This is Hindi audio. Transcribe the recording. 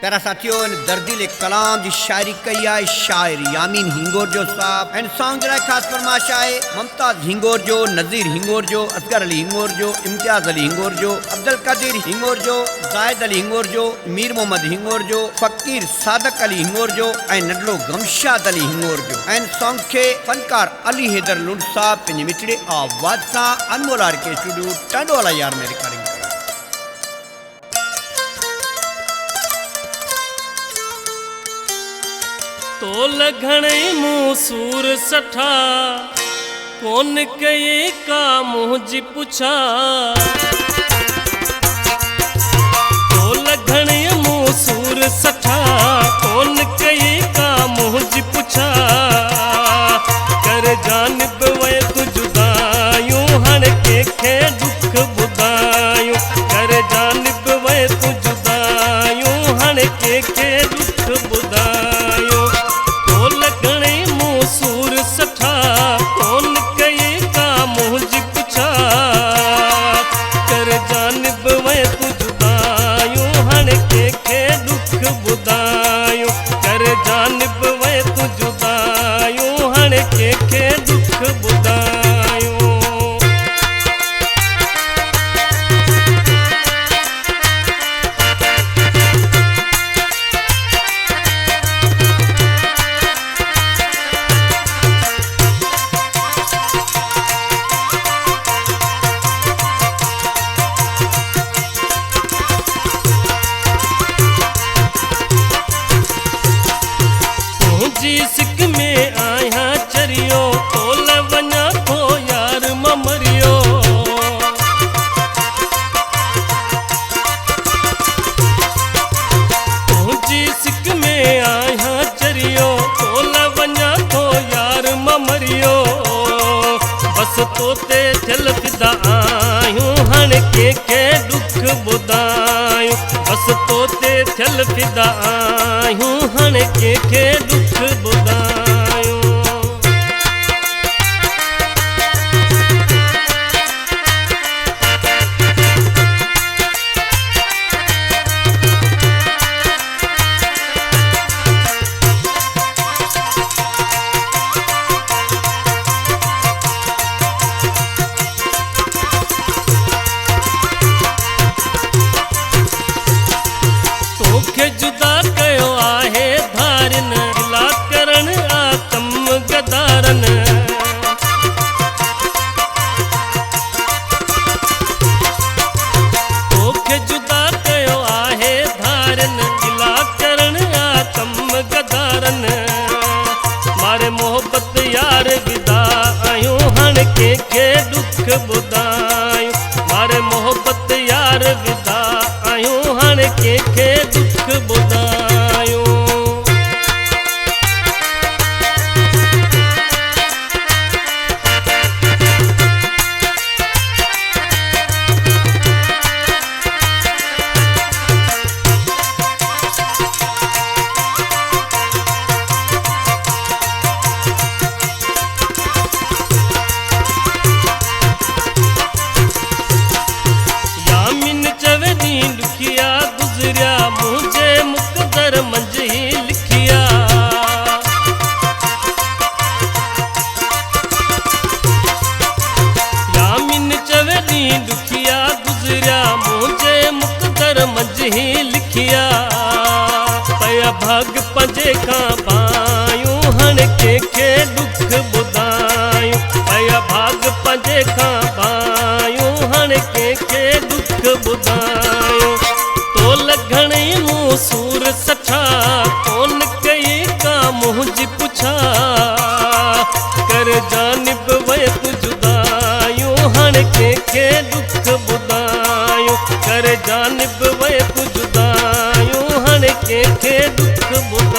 प्यारा साथियों इन दर्दिल कलाम जी शायरी कई है शायर यामीन हिंगोर जो साहब एंड सॉन्ग जरा खास फरमाश है मुमताज हिंगोर जो, नजीर हिंगोर जो, असगर अली हिंगोर जो, इम्तियाज अली हिंगोर जो, अब्दुल कदीर हिंगोर जो, जायद अली हिंगोर जो, मीर मोहम्मद हिंगोर जो, फकीर सादक अली हिंगोर जो एंड नडलो गमशाद अली हिंगोर जो एंड सॉन्ग के फनकार अली हैदर लुंड साहब पिंज मिठड़े आवाज सा अनमोल आर के स्टूडियो टंडोला यार में रिकॉर्डिंग तो लघणे मुँह सूर सठा कौन कये का मुझी पुछा। तो लघणे मुँह सूर सठा कौन कये का मुझी पुछा। कर जानब वे तु जुदायूं हण के दुख बुदायूं। कर जानब वे तु जुदायूं हण के दुख बुदायूं। सूर सठा कौन कये का मुझी पुछा। कर जानब वे तु जुदायूं हण के दुख बुदायूं। कर जानब वे तु जुदायूं हण के दुख बुदायूं। सिक में आया चरियो तोल वञा थो यार ममरियो। तुझी सिक में आया चरियो तोल वञा थो यार ममरियो। बस तोते थियल फिदा आयूं हण के दुख बुदायूं। बस तोते थियल फिदा आयूं हण के दुख बुदायूं। तोखे जुदा कयो आहे धारन गिला करण आतम गदारन। तोखे जुदा कयो आहे धारन गिला करण आतम गदारन। मारे मोहब्बत यार विदा आयूं हण के दुख बुदायूं। मारे मोहब्बत यार विदा आयूं हण के दुख बुदायूं। यामिन चवे दी दुखिया गुजरिया मुझे मुकदर मंझ ही लिखिया। यामिन चवे दी दुखिया गुजरिया मुझे मुकदर मंझ ही लिखिया। पया भाग पंजे खां पायूं हण के दुख बुदायूं। पया भाग पंजे खां पायूं हण के दुख बुदायूं। तो लघणे मुँह सूर सठा कौन कये का मुझी पुछा। कर जानब वे तु जुदायूं हण के दुख बुदायूं। कर जानब वे तु जुदायूं हण के दुख बुदायूं।